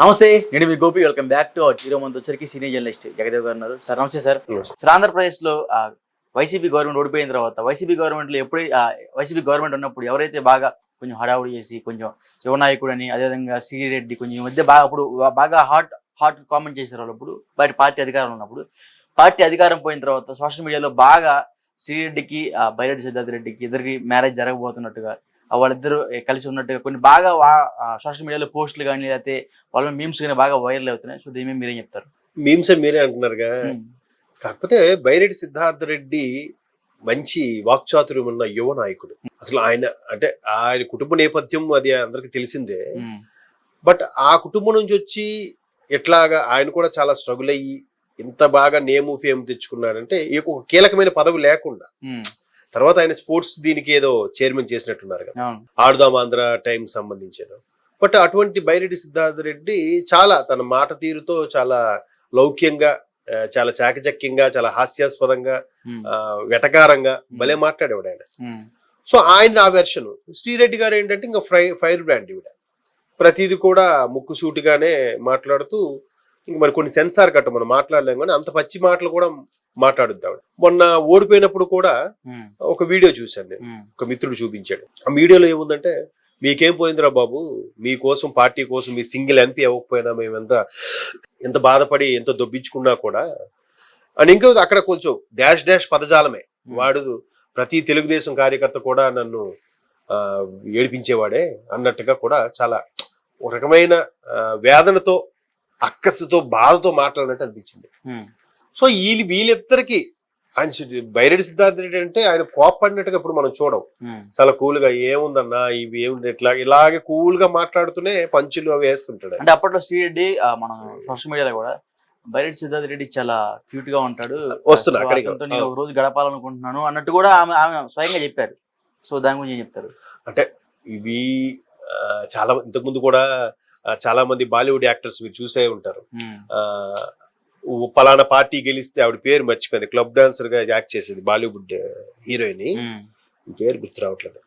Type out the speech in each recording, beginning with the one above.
నమస్తే, నేను మీ Gopi. Welcome back to our hero. మనతో వచ్చరికి సీనియర్ జర్నలిస్ట్ జగదేవ్ గారు ఉన్నారు. సార్ నమస్తే సార్. సార్, ఆంధ్రప్రదేశ్లో వైసీపీ గవర్నమెంట్ ఓడిపోయిన తర్వాత వైసీపీ గవర్నమెంట్లో వైసీపీ గవర్నమెంట్ ఉన్నప్పుడు ఎవరైతే బాగా కొంచెం హడావుడి చేసి కొంచెం యువ నాయకుడు అని, అదేవిధంగా సిరెడ్డి కొంచెం ఈ మధ్య బాగా హాట్ కామెంట్ చేశారు వాళ్ళు. అప్పుడు బయట పార్టీ అధికారం ఉన్నప్పుడు, పార్టీ అధికారం పోయిన తర్వాత సోషల్ మీడియాలో బాగా సిరెడ్డికి బైరెడ్డి సిద్ధార్థ రెడ్డికి ఇద్దరికి మ్యారేజ్ జరగబోతున్నట్టుగా, వాళ్ళిద్దరూ కలిసి ఉన్నట్టుగా కొన్ని బాగా సోషల్ మీడియాలో పోస్టులు కానీ లేకపోతే వాళ్ళ మీమ్స్ కానీ బాగా వైరల్ అవుతున్నాయి. సో దీని మీద మీరేం చెప్తారు? మీమ్స్ మీరే అంటున్నారుగా. కాకపోతే బైరెడ్డి సిద్ధార్థ రెడ్డి మంచి వాక్చాతుర్యం ఉన్న యువ నాయకుడు. అసలు ఆయన కుటుంబ నేపథ్యం అది అందరికి తెలిసిందే. బట్ ఆ కుటుంబం నుంచి వచ్చి ఎట్లాగా ఆయన కూడా చాలా స్ట్రగుల్ అయ్యి ఇంత బాగా నేము ఫేమ్ తెచ్చుకున్నాడంటే ఒక కీలకమైన పదవి లేకుండా. తర్వాత ఆయన స్పోర్ట్స్ దీనికి ఏదో చైర్మన్ చేసినట్టున్నారు కదా, ఆడుదాం ఆంధ్ర టైం సంబంధించారు. బట్ అటువంటి బైరెడ్డి సిద్ధార్థ రెడ్డి చాలా తన మాట తీరుతో చాలా లౌక్యంగా, చాలా చాకచక్యంగా, చాలా హాస్యాస్పదంగా, వెటకారంగా భలే మాట్లాడేవాడు ఆయన. సో ఆయన ఆ వెర్షన్. శ్రీరెడ్డి గారు ఏంటంటే ఇంకా ఫైర్ బ్రాండ్. ఈవిడ ప్రతిది కూడా ముక్కు సూటిగానే మాట్లాడుతూ, ఇంక మరి కొన్ని సెన్సార్ కట్ట మనం మాట్లాడలేం కానీ అంత పచ్చి మాటలు కూడా మాట్లాడుద్ది ఆవిడ. మొన్న ఓడిపోయినప్పుడు కూడా ఒక వీడియో చూశాను నేను, ఒక మిత్రుడు చూపించాడు. ఆ వీడియోలో ఏముందంటే, మీకేం పోయిందిరా బాబు, మీకోసం పార్టీ కోసం మీ సింగిల్ ఎంపీ అవ్వకపోయినా మేము ఎంత బాధపడి ఎంత దొబ్బించుకున్నా కూడా అని. ఇంకో అక్కడ కొంచెం డాష్ పదజాలమే వాడు. ప్రతి తెలుగుదేశం కార్యకర్త కూడా నన్ను ఏడిపించేవాడే అన్నట్టుగా కూడా చాలా ఒక రకమైన వేదనతో, అక్కసుతో, బాధతో మాట్లాడినట్టు అనిపించింది. సో వీళ్ళిద్దరికి ఆయన బైరెడ్డి సిద్ధార్థ రెడ్డి అంటే ఆయన కోప్పడినట్టుగా ఇప్పుడు మనం చూడం. చాలా కూల్ గా ఏముందన్నా ఇవి ఏముంది ఇలాగే కూల్ గా మాట్లాడుతూనే పంచులు అవి వేస్తుంటాడు. అంటే అప్పట్లో శ్రీరెడ్డి మనం సోషల్ మీడియాలో కూడా బైరెడ్డి సిద్ధార్థ రెడ్డి చాలా క్యూట్ గా ఉంటాడు, నేను ఒక రోజు గడపాలనుకుంటున్నాను అన్నట్టు కూడా ఆమె స్వయంగా చెప్పారు. సో దాని గురించి ఏం చెప్తారు? అంటే ఇవి చాలా ఇంతకుముందు కూడా చాలా మంది బాలీవుడ్ యాక్టర్స్ మీరు చూసే ఉంటారు. పలానా పార్టీ గెలిస్తే, ఆవిడ పేరు మర్చిపోయింది, క్లబ్ డాన్సర్ గా యాక్ట్ చేసేది బాలీవుడ్ హీరోయిన్, పేరు గుర్తు రావట్లేదు.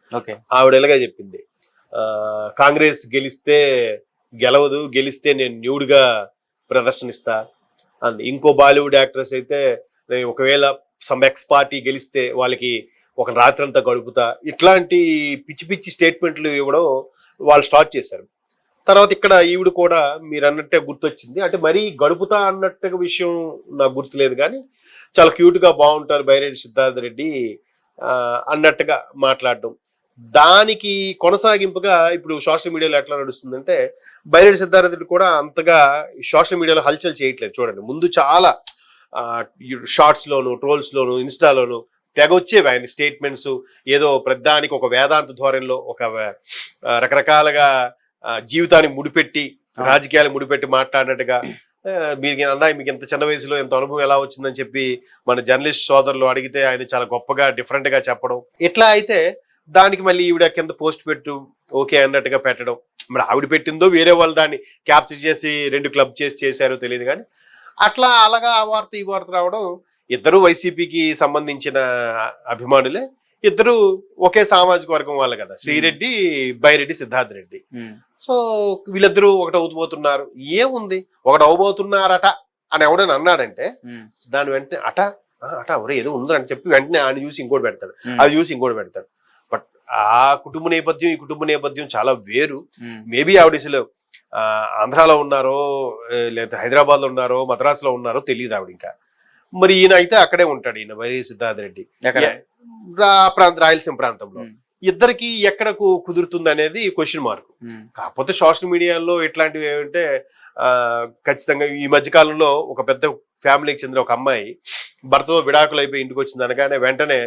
ఆవిడ ఎలాగా చెప్పింది, కాంగ్రెస్ గెలవదు, గెలిస్తే నేను న్యూడ్గా ప్రదర్శనిస్తా అని. ఇంకో బాలీవుడ్ యాక్ట్రెస్ అయితే, ఒకవేళ సమ్ ఎక్స్ పార్టీ గెలిస్తే వాళ్ళకి ఒక రాత్రంతా గడుపుతా, ఇట్లాంటి పిచ్చి పిచ్చి స్టేట్మెంట్లు ఇవ్వడం వాళ్ళు స్టార్ట్ చేశారు. తర్వాత ఇక్కడ ఈవిడ కూడా మీరు అన్నట్టే గుర్తొచ్చింది. అంటే మరీ గడుపుతా అన్నట్టుగా విషయం నాకు గుర్తులేదు కానీ చాలా క్యూట్ గా బాగుంటారు బైరెడ్డి సిద్ధార్థ రెడ్డి అన్నట్టుగా మాట్లాడడం. దానికి కొనసాగింపుగా ఇప్పుడు సోషల్ మీడియాలో ఎట్లా నడుస్తుందంటే, బైరెడ్డి సిద్ధార్థ రెడ్డి కూడా అంతగా సోషల్ మీడియాలో హల్చల్ చేయట్లేదు. చూడండి, ముందు చాలా షార్ట్స్ లోను, ట్రోల్స్ లోను, ఇన్స్టాలోను తెగ వచ్చేవి ఆయన స్టేట్మెంట్స్. ఏదో ప్రధానికి ఒక వేదాంత ధోరణిలో, ఒక రకరకాలుగా జీవితాన్ని ముడిపెట్టి, రాజకీయాలు ముడిపెట్టి మాట్లాడినట్టుగా, మీకు ఇంత చిన్న వయసులో ఎంత అనుభవం ఎలా వచ్చిందని చెప్పి మన జర్నలిస్ట్ సోదరులు అడిగితే ఆయన చాలా గొప్పగా డిఫరెంట్ గా చెప్పడం. ఇట్లా అయితే దానికి మళ్ళీ ఈవిడ కింద పోస్ట్ పెట్టు ఓకే అన్నట్టుగా పెట్టడం. మరి ఆవిడ పెట్టిందో వేరే వాళ్ళు దాన్ని క్యాప్చర్ చేసి 2 క్లబ్ చేశారో తెలియదు కానీ అట్లా అలాగా ఆ వార్త ఈ వార్త రావడం. ఇద్దరు వైసీపీకి సంబంధించిన అభిమానులే, ఇద్దరు ఒకే సామాజిక వర్గం వాళ్ళు కదా, శ్రీరెడ్డి, బైరెడ్డి సిద్ధార్థ రెడ్డి. సో వీళ్ళిద్దరూ ఒకటి అవుతుపోతున్నారు. ఏముంది, ఒకటి అవబోతున్నారట అని ఎవడని అన్నాడంటే దాని వెంటనే అట ఎవరు ఏదో ఉందని చెప్పి వెంటనే ఆయన చూసి ఇంకోటి పెడతాడు, అది చూసి ఇంకోటి పెడతాడు. బట్ ఆ కుటుంబ నేపథ్యం, ఈ కుటుంబ నేపథ్యం చాలా వేరు. మేబీ ఆవిడ అసలు ఆంధ్రాలో ఉన్నారో లేదా హైదరాబాద్ లో ఉన్నారో మద్రాసులో ఉన్నారో తెలియదు ఆవిడ. ఇంకా మరి ఈయన అయితే అక్కడే ఉంటాడు, ఈయన బైరెడ్డి సిద్ధార్థ రెడ్డి రాయలసీమ ప్రాంతంలో. ఇద్దరికి ఎక్కడ కుదురుతుంది అనేది క్వశ్చన్ మార్క్. కాకపోతే సోషల్ మీడియాలో ఇట్లాంటివి ఏమంటే ఖచ్చితంగా ఈ మధ్యకాలంలో ఒక పెద్ద ఫ్యామిలీకి చెందిన ఒక అమ్మాయి భర్తతో విడాకులు అయిపోయి ఇంటికి వచ్చింది అనగానే వెంటనే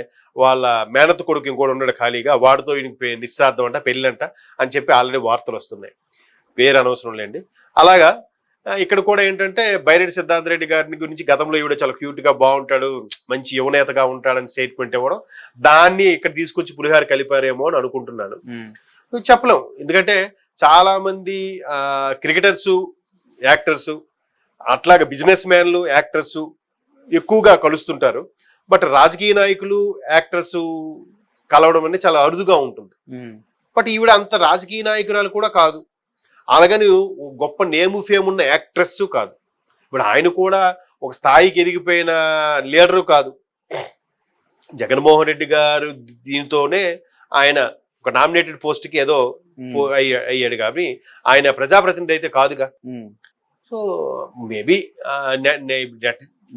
వాళ్ళ మేనత్త కొడుకు ఇంకోటి ఉన్నాడు ఖాళీగా, వాడితో నిశ్చితార్థం అంట, పెళ్ళంట అని చెప్పి ఆల్రెడీ వార్తలు వస్తున్నాయి. పేరు అనవసరం లేండి. అలాగా ఇక్కడ కూడా ఏంటంటే బైరెడ్డి సిద్ధార్థ రెడ్డి గారిని గురించి గతంలో ఈవిడ చాలా క్యూట్ గా బాగుంటాడు, మంచి యువనేతగా ఉంటాడని స్టేట్మెంట్ ఇవ్వడం, దాన్ని ఇక్కడ తీసుకొచ్చి పులిహార కలిపారేమో అని అనుకుంటున్నాను. చెప్పలేం, ఎందుకంటే చాలా మంది క్రికెటర్స్, యాక్టర్స్, అట్లాగే బిజినెస్ మ్యాన్లు, యాక్టర్స్ ఎక్కువగా కలుస్తుంటారు. బట్ రాజకీయ నాయకులు, యాక్టర్స్ కలవడం అనేది చాలా అరుదుగా ఉంటుంది. బట్ ఈవిడ అంత రాజకీయ నాయకురాలు కూడా కాదు. అలాగని గొప్ప నేము ఫేమ్ ఉన్న యాక్ట్రెస్ కాదు. ఇప్పుడు ఆయన కూడా ఒక స్థాయికి ఎదిగిపోయిన లీడరు కాదు. జగన్మోహన్ రెడ్డి గారు దీంతోనే ఆయన ఒక నామినేటెడ్ పోస్ట్ కి ఏదో అయ్యాడు కాబట్టి ఆయన ప్రజాప్రతినిధి అయితే కాదుగా. సో మేబీ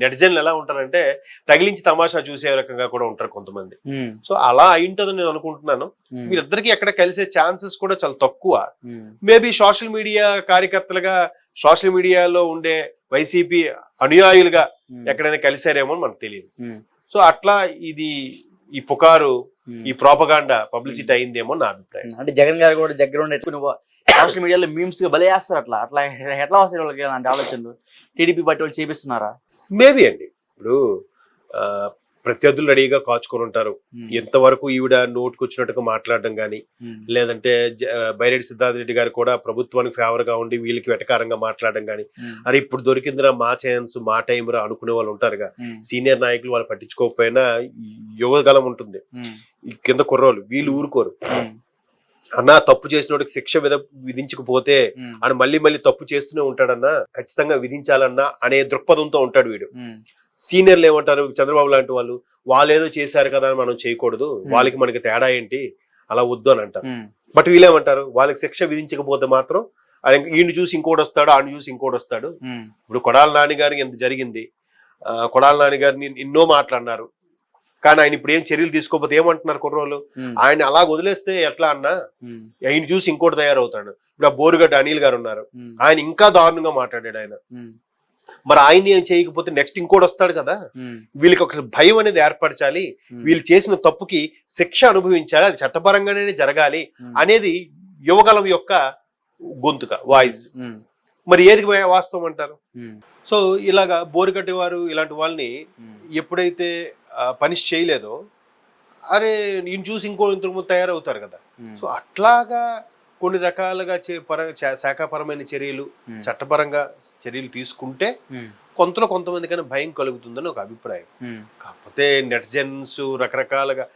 నెటిజన్లు ఎలా ఉంటారంటే తగిలించి తమాషా చూసే రకంగా కూడా ఉంటారు కొంతమంది. సో అలా అయింటదని నేను అనుకుంటున్నాను. వీళ్ళిద్దరికి ఎక్కడ కలిసే ఛాన్సెస్ కూడా చాలా తక్కువ. మేబీ సోషల్ మీడియా కార్యకర్తలుగా సోషల్ మీడియాలో ఉండే వైసీపీ అనుయాయులుగా ఎక్కడైనా కలిసారేమో మనకు తెలియదు. సో అట్లా ఇది ఈ పుకారు ఈ ప్రోపగాండా పబ్లిసిటీ అయిందేమో నా అభిప్రాయం. అంటే జగన్ గారు కూడా దగ్గర ఉండే సోషల్ మీడియాలో మీమ్స్ గా భలే వేస్తారు. అట్లా ఎట్లా వస్తాయి వాళ్ళకి అంటే ఆలోచనలు? టీడీపీ పార్టీ వాళ్ళు చేపిస్తున్నారా? మేబీ అండి. ఇప్పుడు ప్రత్యర్థులు రెడీగా కాచుకొని ఉంటారు. ఎంతవరకు ఈవిడ నోటుకు వచ్చినట్టుగా మాట్లాడడం కానీ, లేదంటే బైరెడ్డి సిద్ధార్థ రెడ్డి గారు కూడా ప్రభుత్వానికి ఫేవర్ గా ఉండి వీళ్ళకి వెటకారంగా మాట్లాడడం కానీ, అరే ఇప్పుడు దొరికిందిరా మా ఛాన్స్ మా టైం రా అనుకునే వాళ్ళు ఉంటారుగా. సీనియర్ నాయకులు వాళ్ళు పట్టించుకోకపోయినా యువగలం ఉంటుంది. కింద కుర్రోళ్ళు వీళ్ళు ఊరుకోరు. అన్నా తప్పు చేసినోడికి శిక్ష విధించకపోతే అని మళ్ళీ మళ్ళీ తప్పు చేస్తూనే ఉంటాడన్నా, ఖచ్చితంగా విధించాలన్నా అనే దృక్పథంతో ఉంటాడు వీడు. సీనియర్లు ఏమంటారు, చంద్రబాబు లాంటి వాళ్ళు ఏదో చేశారు కదా అని మనం చేయకూడదు, వాళ్ళకి మనకి తేడా ఏంటి, అలా వద్దు అని అంటారు. బట్ వీళ్ళేమంటారు, వాళ్ళకి శిక్ష విధించకపోతే మాత్రం ఈయన చూసి ఇంకోటి వస్తాడు, ఆయన చూసి ఇంకోటి వస్తాడు. ఇప్పుడు కొడాల నాని గారికి ఎంత జరిగింది, కొడాల నాని గారిని ఎన్నో మాట్లాడినారు. కానీ ఆయన ఇప్పుడు ఏం చర్యలు తీసుకోకపోతే ఏమంటున్నారు కుర్రోళ్ళు, ఆయన అలా వదిలేస్తే ఎట్లా అన్నా ఆయన చూసి ఇంకోటి తయారవుతాడు. ఇప్పుడు ఆ బోరుగడ్డ అనిల్ గారు ఉన్నారు, ఆయన ఇంకా దారుణంగా మాట్లాడాడు ఆయన. మరి ఆయన్ని ఏం చేయకపోతే నెక్స్ట్ ఇంకోటి వస్తాడు కదా. వీళ్ళకి ఒక భయం అనేది ఏర్పరచాలి, వీళ్ళు చేసిన తప్పుకి శిక్ష అనుభవించాలి, అది చట్టపరంగానే జరగాలి అనేది యువగలం యొక్క గొంతుక వాయిస్. మరి ఏది వాస్తవం అంటారు? సో ఇలాగా బోరుగడ్డ వారు ఇలాంటి వాళ్ళని ఎప్పుడైతే పనిష్ చేయలేదో, అరే ఈయన చూసి ఇంకో ఇంతకు తయారవుతారు కదా. సో అట్లాగా కొన్ని రకాలుగా శాఖాపరమైన చర్యలు, చట్టపరంగా చర్యలు తీసుకుంటే కొంతమందికైనా భయం కలుగుతుందని ఒక అభిప్రాయం. కాకపోతే నెటిజన్స్ రకరకాలుగా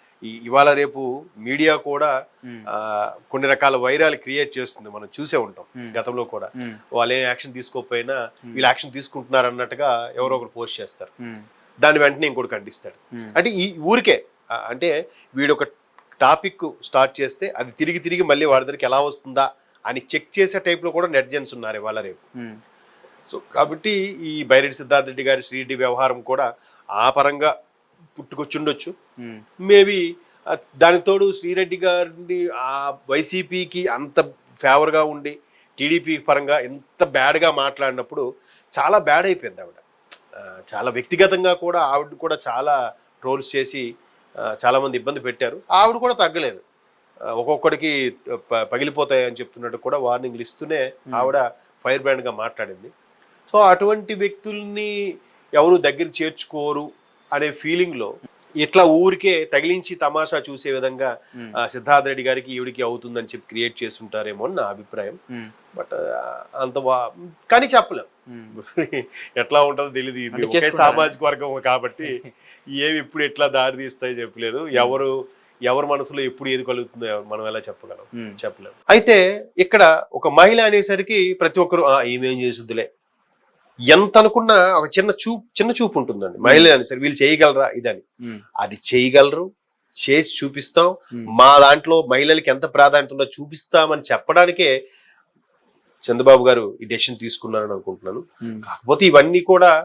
ఇవాళ రేపు మీడియా కూడా కొన్ని రకాల వైరాలు క్రియేట్ చేస్తుంది, మనం చూసే ఉంటాం. గతంలో కూడా వాళ్ళు ఏం యాక్షన్ తీసుకోకపోయినా వీళ్ళు యాక్షన్ తీసుకుంటున్నారు అన్నట్టుగా ఎవరో ఒకరు పోస్ట్ చేస్తారు, దాన్ని వెంటనే ఇంకోటి ఖండిస్తాడు. అంటే ఈ ఊరికే అంటే వీడు ఒక టాపిక్ స్టార్ట్ చేస్తే అది తిరిగి మళ్ళీ వాడి దగ్గరికి ఎలా వస్తుందా అని చెక్ చేసే టైప్ లో కూడా నెటిజన్స్ ఉన్నారు ఇవాళ రేపు. సో కాబట్టి ఈ బైరెడ్డి సిద్ధార్థ రెడ్డి గారి శ్రీరెడ్డి వ్యవహారం కూడా ఆ పరంగా పుట్టుకొచ్చుండొచ్చు. మేబీ దానికి తోడు శ్రీరెడ్డి గారిని ఆ వైసీపీకి అంత ఫేవర్ గా ఉండి టీడీపీ పరంగా ఎంత బ్యాడ్ గా మాట్లాడినప్పుడు చాలా బ్యాడ్ అయిపోయింది ఆవిడ. చాలా వ్యక్తిగతంగా కూడా ఆవిడ కూడా చాలా ట్రోల్స్ చేసి చాలా మంది ఇబ్బంది పెట్టారు. ఆవిడ కూడా తగ్గలేదు, ఒక్కొక్కడికి పగిలిపోతాయి అని చెప్తున్నట్టు కూడా వార్నింగ్లు ఇస్తూనే ఆవిడ ఫైర్ బ్రాండ్ గా మాట్లాడింది. సో అటువంటి వ్యక్తుల్ని ఎవరు దగ్గర చేర్చుకోరు అనే ఫీలింగ్ లో ఇట్లా ఊరికే తగిలించి తమాషా చూసే విధంగా సిద్ధార్థ రెడ్డి గారికి ఈవిడికి అవుతుందని చెప్పి క్రియేట్ చేస్తుంటారేమో అని నా అభిప్రాయం. బట్ అంత కానీ చెప్పలేం, ఎట్లా ఉంటుందో తెలియదు. ఒకే సామాజిక వర్గం కాబట్టి ఏవి ఇప్పుడు ఎట్లా దారి తీస్తాయో చెప్పలేదు. ఎవరి మనసులో ఎప్పుడు ఏది కలుగుతుందో మనం ఎలా చెప్పలేము. అయితే ఇక్కడ ఒక మహిళ అనేసరికి ప్రతి ఒక్కరు ఈమెం చేసుద్దులే ఎంత అనుకున్నా ఒక చిన్న చూపు ఉంటుందండి మహిళ అనేసరికి. వీళ్ళు చేయగలరా ఇదని, అది చేయగలరు, చేసి చూపిస్తాం. మా దాంట్లో మహిళలకి ఎంత ప్రాధాన్యత ఉందో చూపిస్తామని చెప్పడానికే చంద్రబాబు గారు ఈ డెసిషన్ తీసుకున్నారని అనుకుంటున్నాను. కాకపోతే ఇవన్నీ కూడా